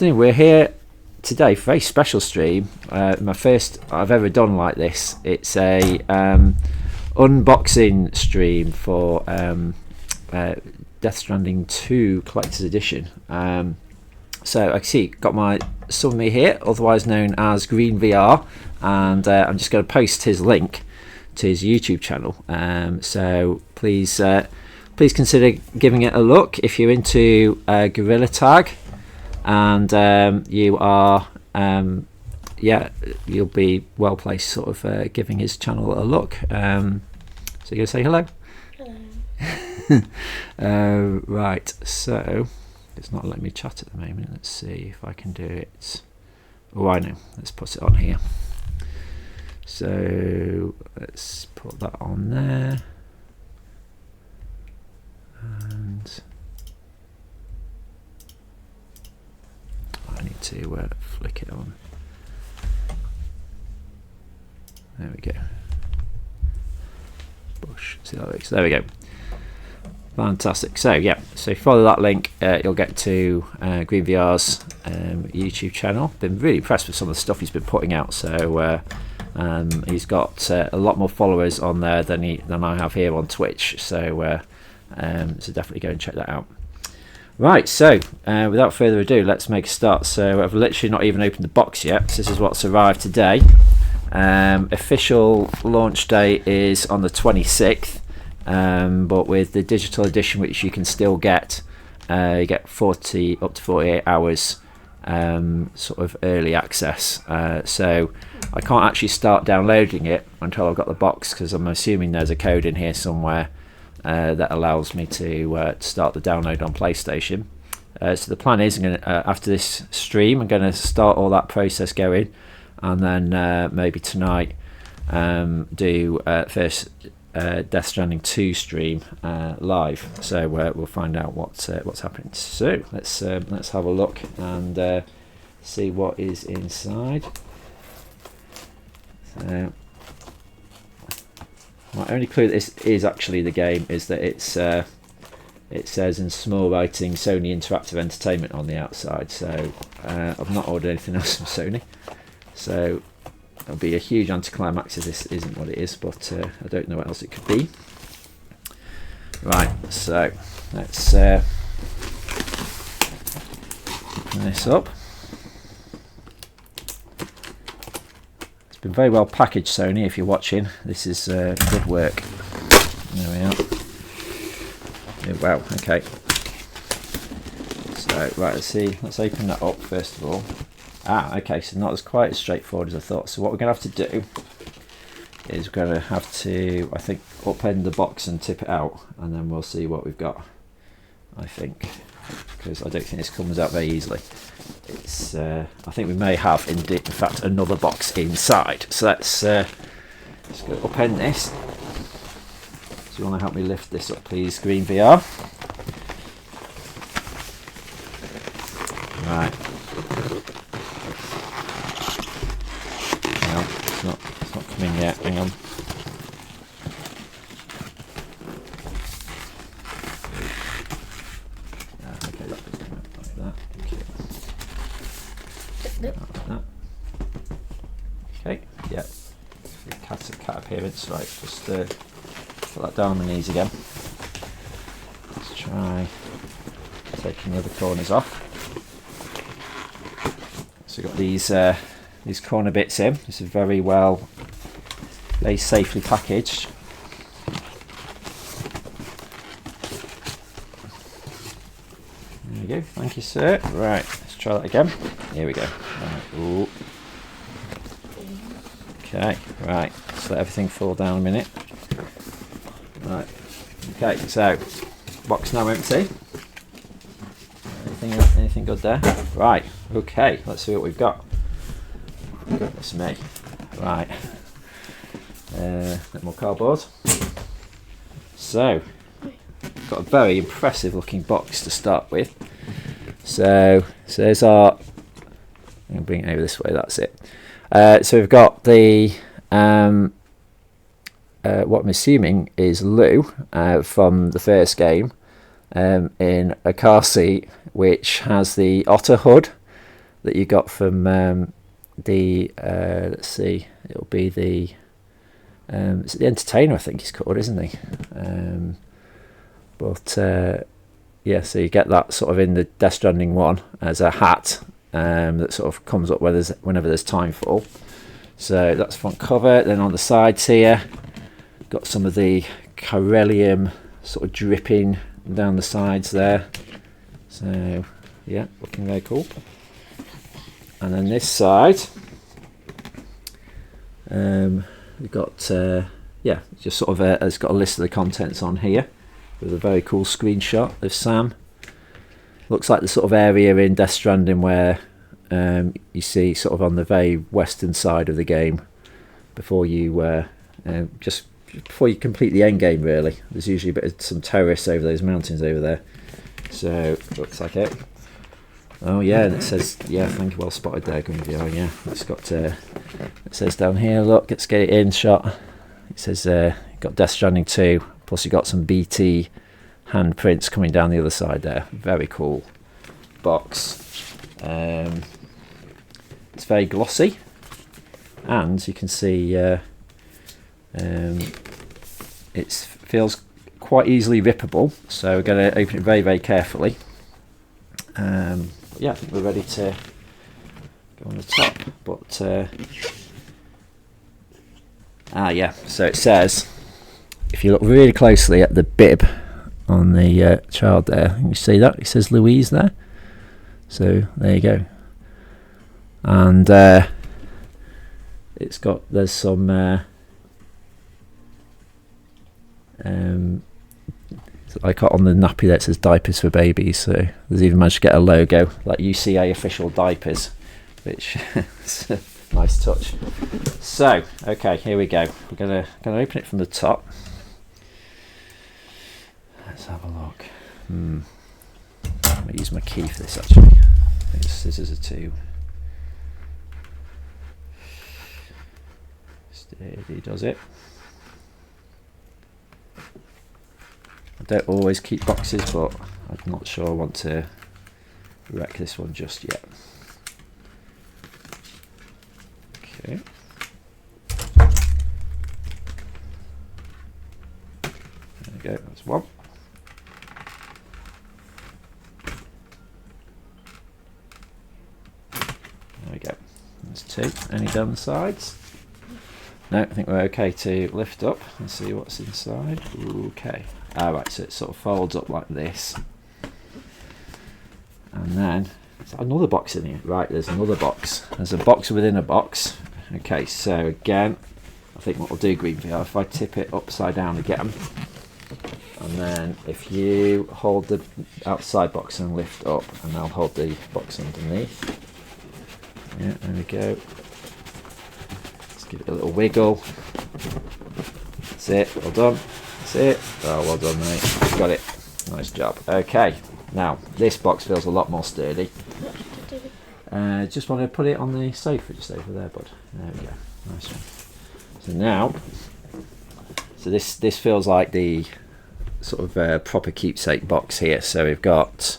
We're here today for a very special stream. My first I've ever done like this. It's a unboxing stream for Death Stranding 2 Collector's Edition. So I can see got my son me here, otherwise known as Green VR, and I'm just going to post his link to his YouTube channel. So please consider giving it a look if you're into Gorilla Tag. And you are you'll be well placed sort of giving his channel a look. So you're gonna say hello? Hello. Right, so it's not letting me chat at the moment. Let's see if I can do it. Oh, I know, let's put it on here. So let's put that on there, and I need to flick it on. There we go. Bush. See how that works. There we go. Fantastic. So yeah, so follow that link. You'll get to Green VR's YouTube channel. Been really impressed with some of the stuff he's been putting out. So he's got a lot more followers on there than I have here on Twitch. So so definitely go and check that out. Right, so without further ado, let's make a start. So I've literally not even opened the box yet. So this is what's arrived today. Official launch date is on the 26th, but with the digital edition, which you can still get, you get up to 48 hours sort of early access. So I can't actually start downloading it until I've got the box, because I'm assuming there's a code in here somewhere that allows me to start the download on PlayStation. So the plan is, after this stream, I'm going to start all that process going, and then maybe tonight do first Death Stranding 2 stream live. So we'll find out what's happening. So let's have a look and see what is inside. So, my only clue that this is actually the game is that it says in small writing Sony Interactive Entertainment on the outside. So I've not ordered anything else from Sony. So it'll be a huge anticlimax if this isn't what it is, but I don't know what else it could be. Right, so let's open this up. Been very well packaged, Sony, if you're watching. This is good work. There we are. Oh, wow, okay. So right, let's open that up first of all. Okay, so not quite as straightforward as I thought. So what we're going to have to do is we're going to have to, I think, upend the box and tip it out, and then we'll see what we've got, I think, because I don't think this comes out very easily. It's I think we may have in fact another box inside. So let's go upend this. So you want to help me lift this up, please, Green VR? Right. No, it's not coming yet. Hang on. Okay, that doesn't come out like that. Okay, yeah, cat appearance. Right, just put that down on the knees again. Let's try taking the other corners off. So we've got these corner bits in. This is very safely packaged. There we go. Thank you, sir. Right, let's try that again. Here we go. Right. Ooh. Okay, right, let's let everything fall down a minute. Right, okay, so box now empty. Anything good there? Right, okay, let's see what we've got. Goodness me. Right, a bit more cardboard. So, got a very impressive looking box to start with. So there's our, I'm going to bring it over this way, that's it. So we've got the what I'm assuming is Lou from the first game in a car seat which has the otter hood that you got from the let's see, it'll be the it's the Entertainer, I think he's called, isn't he? Yeah, so you get that sort of in the Death Stranding one as a hat that sort of comes up whenever there's timefall. So that's front cover. Then on the sides here, got some of the Corellium sort of dripping down the sides there. So yeah, looking very cool. And then this side, we've got yeah, just sort of it's got a list of the contents on here with a very cool screenshot of Sam. Looks like the sort of area in Death Stranding where you see sort of on the very western side of the game before you just before you complete the end game. Really, there's usually a bit of some terrace over those mountains over there. So looks like it. Oh yeah, and it says, yeah, thank you, well spotted there, Greenview. Yeah, it's got it says down here, look, let's get it in shot. It says got Death Stranding 2, plus you got some BT handprints coming down the other side there. Very cool box. It's very glossy, and you can see it feels quite easily rippable, so we're going to open it very, very carefully. Yeah, I think we're ready to go on the top, but yeah, so it says, if you look really closely at the bib on the child there, you see that it says Louise there, so there you go. And it's got, there's some like on the nappy that says diapers for babies, so there's even managed to get a logo like UCA official diapers, which is a nice touch. So okay, here we go. We're gonna open it from the top. Let's have a look. I'm gonna use my key for this actually. I think scissors are too steady, does it? I don't always keep boxes, but I'm not sure I want to wreck this one just yet. Okay. There we go, that's one. There we go, there's two. Any down the sides? No, I think we're okay to lift up and see what's inside. Okay. Alright, so it sort of folds up like this. And then, there's another box in here. Right, there's another box. There's a box within a box. Okay, so again, I think what we'll do, Greenview, if I tip it upside down again, and then if you hold the outside box and lift up, and I'll hold the box underneath. Yeah, there we go. Let's give it a little wiggle. That's it, well done. That's it. Oh, well done, mate. Got it. Nice job. Okay, now this box feels a lot more sturdy. Just want to put it on the sofa just over there, bud. There we go. Nice one. So now, so this feels like the sort of proper keepsake box here. So we've got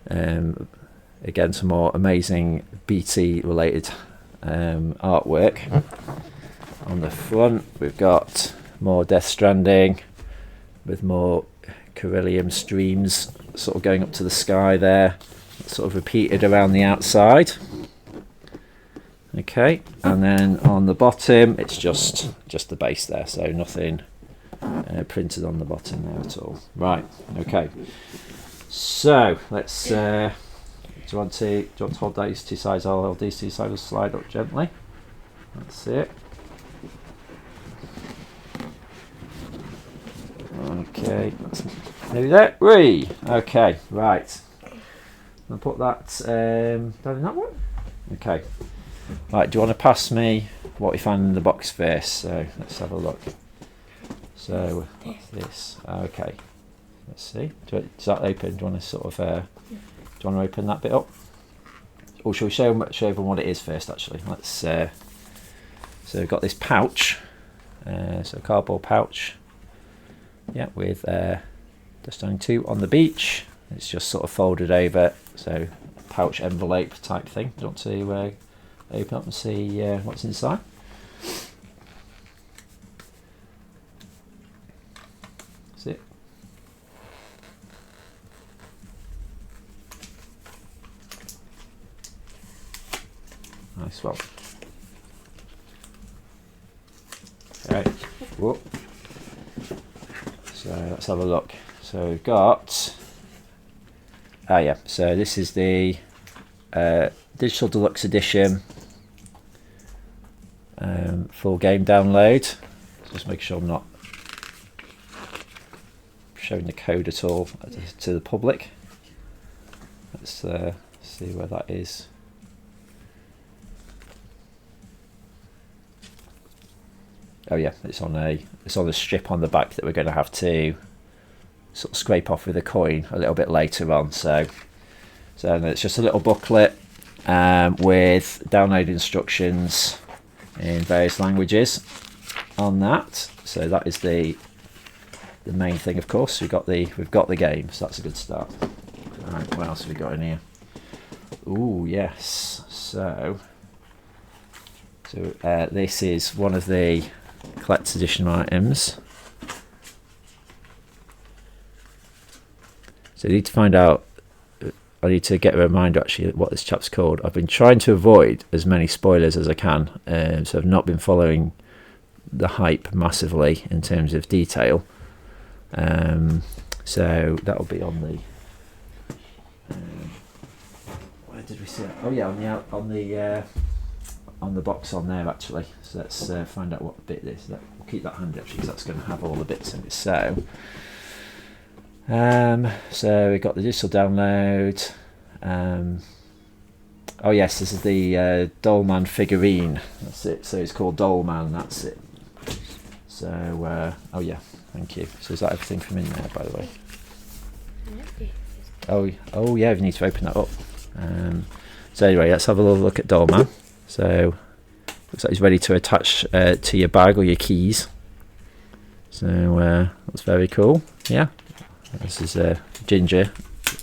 again some more amazing BT related artwork. On the front we've got more Death Stranding with more Corellium streams sort of going up to the sky there, sort of repeated around the outside. Okay, and then on the bottom it's just the base there, so nothing printed on the bottom there at all. Right, okay, so let's do you want to hold these two sides? I'll hold these two sides, will slide up gently. That's it. Okay, maybe that. Whee! Okay, right. I'll put that down in that one. Okay. Right, do you want to pass me what we found in the box first? So let's have a look. So what's this? Okay. Let's see. Does that open? Do you want to sort of do you want to open that bit up? Or shall we show everyone what it is first actually? Let's so we've got this pouch. So a cardboard pouch. Yeah, with Death Stranding 2 on the beach. It's just sort of folded over, so pouch envelope type thing. Do you want to open up and see what's inside? That's it. Nice one. Okay. Whoop. So let's have a look. So we've got, yeah, so this is the digital deluxe edition, full game download. Just make sure I'm not showing the code at all to the public. Let's see where that is. Oh yeah, it's on a strip on the back that we're going to have to sort of scrape off with a coin a little bit later on. So it's just a little booklet with download instructions in various languages on that. So that is the main thing, of course. We've got the game, so that's a good start. Right, what else have we got in here? Ooh, yes. So this is one of the collector's edition items. So I need to find out, I need to get a reminder actually what this chap's called. I've been trying to avoid as many spoilers as I can, so I've not been following the hype massively in terms of detail. So that'll be on the where did we see it? Oh yeah, on the box on there actually. So let's find out what bit this. We'll keep that handy actually, because that's going to have all the bits in it. So we've got the digital download. Oh yes, this is the Dollman figurine. That's it. So it's called Dollman. That's it. So oh yeah, thank you. So is that everything from in there, by the way? Oh yeah, we need to open that up. So anyway, let's have a little look at Dollman. So looks like he's ready to attach to your bag or your keys. So that's very cool. Yeah, this is Ginger.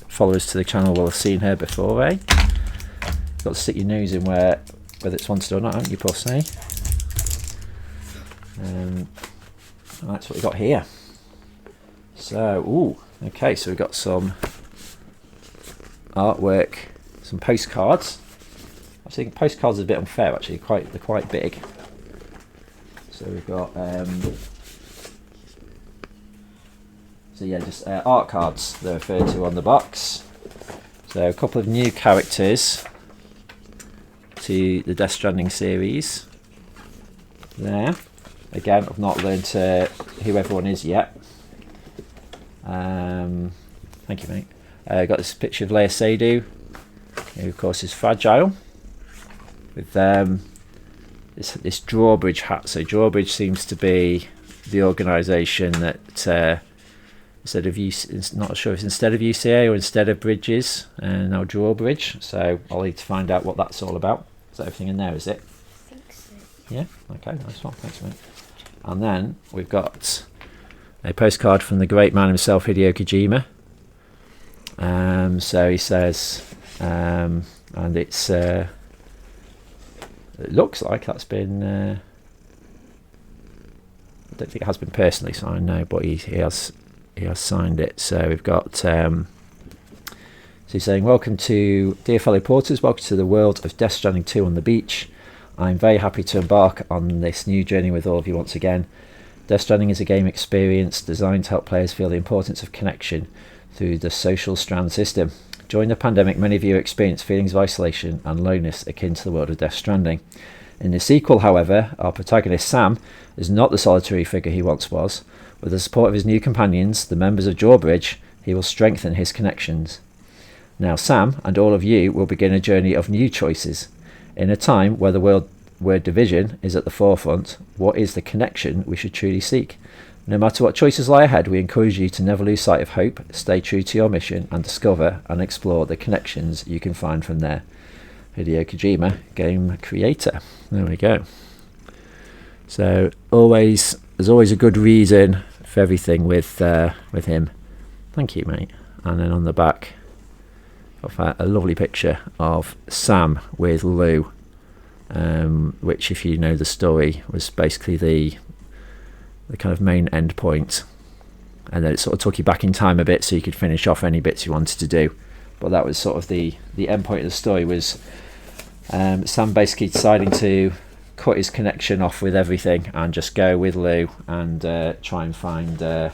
Followers to the channel will have seen her before, eh? You've got to stick your nose in whether it's wanted or not, haven't you, Puss, eh? That's what we got here. So, okay, so we've got some artwork, some postcards. I think postcards are a bit unfair actually, they're quite big. So we've got so yeah, just art cards they're referred to on the box. So a couple of new characters to the Death Stranding series there. Again, I've not learned who everyone is yet. Thank you, mate. Got this picture of Leia Seydoux, who of course is fragile, with this Drawbridge hat. So Drawbridge seems to be the organisation that instead of not sure if it's instead of UCA or instead of Bridges, and now Drawbridge. So I'll need to find out what that's all about. Is that everything in there? Is it? I think so. Yeah. Okay. Nice one. Thanks, mate. And then we've got a postcard from the great man himself, Hideo Kojima. So he says, and it's it looks like that's been I don't think it has been personally signed, no, but he has signed it. So we've got so he's saying, welcome to, dear fellow porters, welcome to the world of Death Stranding 2 on the beach. I'm very happy to embark on this new journey with all of you once again. Death Stranding is a game experience designed to help players feel the importance of connection through the social strand system. During the pandemic, many of you experienced feelings of isolation and loneliness akin to the world of Death Stranding. In the sequel, however, our protagonist Sam is not the solitary figure he once was. With the support of his new companions, the members of Drawbridge, he will strengthen his connections. Now Sam and all of you will begin a journey of new choices. In a time where the word division is at the forefront, what is the connection we should truly seek? No matter what choices lie ahead, we encourage you to never lose sight of hope, stay true to your mission, and discover and explore the connections you can find from there. Hideo Kojima, game creator. There we go. So there's always a good reason for everything with him. Thank you, mate. And then on the back, I've had a lovely picture of Sam with Lou, which, if you know the story, was basically the kind of main end point, and then it sort of took you back in time a bit so you could finish off any bits you wanted to do. But that was sort of the end point of the story, was Sam basically deciding to cut his connection off with everything and just go with Lou and try and find their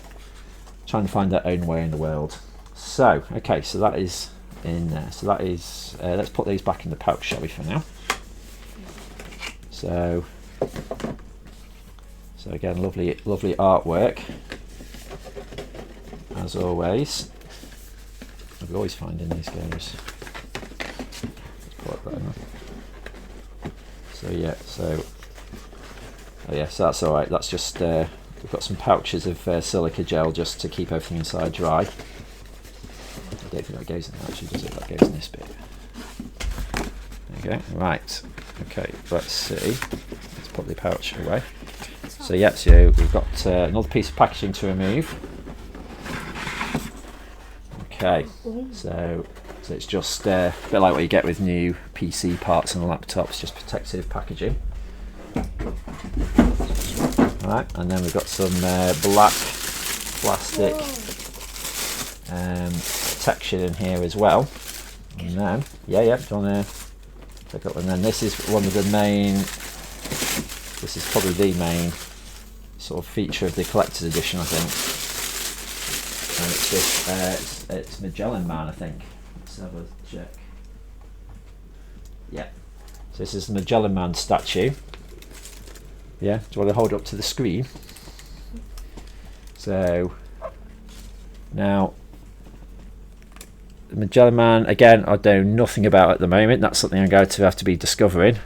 own way in the world. So okay, so that is in there. So that is let's put these back in the pouch, shall we, for now. So again, lovely artwork as always. We always find in these games. Let's put that in. So yeah, so that's all right. That's just we've got some pouches of silica gel just to keep everything inside dry. I don't think that goes in there actually, does it? That goes in this bit. There you go. Right. Okay. Let's see. Let's put the pouch away. So yeah, so we've got another piece of packaging to remove. Okay. So it's just a bit like what you get with new PC parts and laptops, just protective packaging. Right, and then we've got some black plastic protection in here as well. And then, do you want to pick up? And then this is one of the main. This is probably the main sort of feature of the collector's edition, I think. And it's this. It's Magellan Man, I think. Let's have a check. Yeah. So this is the Magellan Man statue. Yeah. Do you want to hold it up to the screen? So now, the Magellan Man, again, I know nothing about at the moment. That's something I'm going to have to be discovering.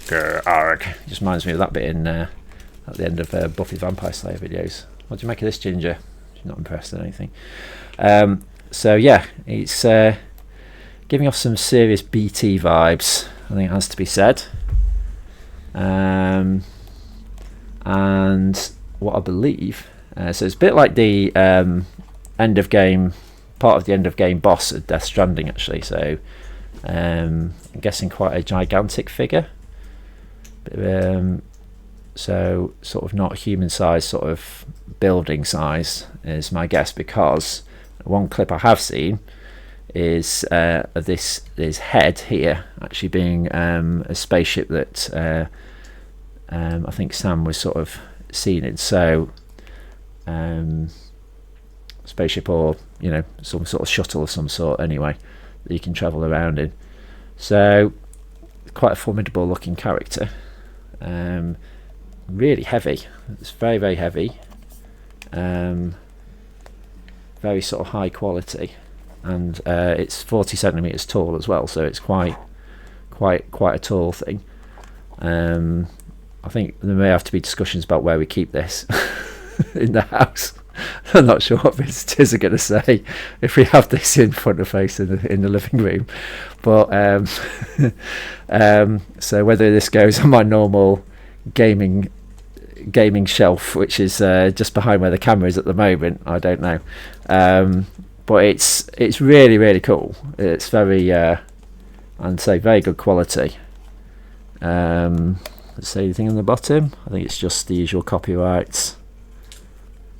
Grr, just reminds me of that bit in at the end of Buffy Vampire Slayer videos. What do you make of this, Ginger? She's not impressed at anything. So yeah, it's giving off some serious BT vibes, I think it has to be said. And what I believe, so it's a bit like the end of game, part of the end of game boss at Death Stranding actually. So I'm guessing quite a gigantic figure. So sort of not human size, sort of building size is my guess, because one clip I have seen is of this head here actually being a spaceship that I think Sam was sort of seen in. So spaceship, or some sort of shuttle of some sort anyway, that you can travel around in. So quite a formidable looking character. Really heavy. It's very, very heavy. Very sort of high quality, and it's 40 centimeters tall as well, so it's quite a tall thing. I think there may have to be discussions about where we keep this in the house. I'm not sure what visitors are going to say if we have this in front of us in the living room, but so whether this goes on my normal gaming shelf, which is just behind where the camera is at the moment, I don't know, but it's really, really cool. It's very I'd say very good quality. Let's see anything on the bottom. I think it's just the usual copyrights.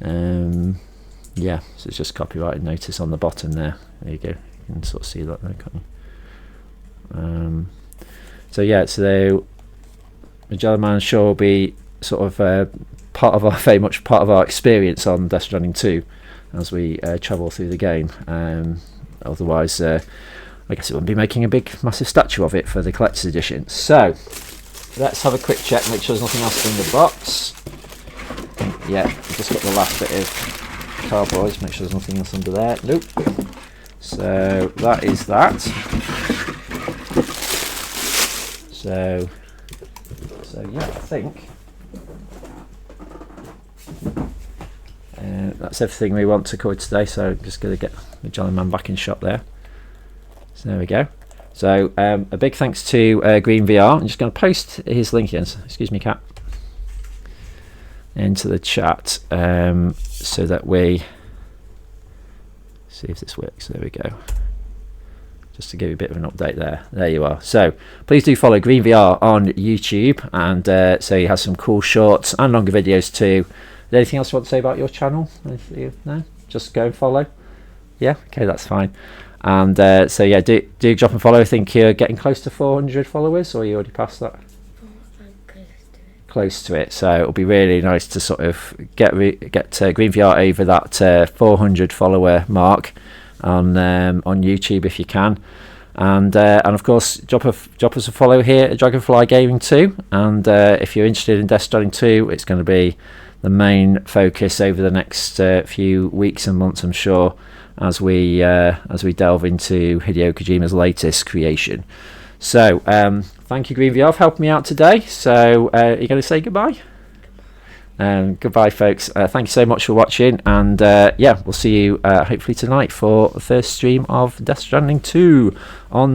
Yeah, so it's just copyrighted notice on the bottom there. There you go. You can sort of see that there, can't you? So yeah, so Magellan Man sure will be sort of very much part of our experience on Death Stranding 2 as we travel through the game. Otherwise, I guess it wouldn't be making a big, massive statue of it for the collector's edition. So let's have a quick check, make sure there's nothing else in the box. Yeah, I've just got the last bit of cardboard, make sure there's nothing else under there. Nope. So that is that. So yeah, I think that's everything we want to cover today. So I'm just going to get the Magellan Man back in shop there. So there we go. So a big thanks to Green VR. I'm just going to post his link in. Excuse me, cat. Into the chat so that we see if this works. There we go. just to give you a bit of an update there you are. So please do follow Green VR on YouTube, and so you have some cool shorts and longer videos too. Is there anything else you want to say about your channel? No, just go and follow. Yeah, okay, that's fine. And so yeah, do drop and follow. I think you're getting close to 400 followers, or are you already past that? Close to it. So it'll be really nice to sort of get Green VR over that 400 follower mark on YouTube if you can, and of course drop us a follow here at Dragonfly Gaming too. And if you're interested in Death Stranding 2, it's going to be the main focus over the next few weeks and months, I'm sure, as we delve into Hideo Kojima's latest creation. So thank you, Green VR, for helping me out today. So you're going to say goodbye? Goodbye, folks. Thank you so much for watching, and yeah, we'll see you hopefully tonight for the first stream of Death Stranding 2 on the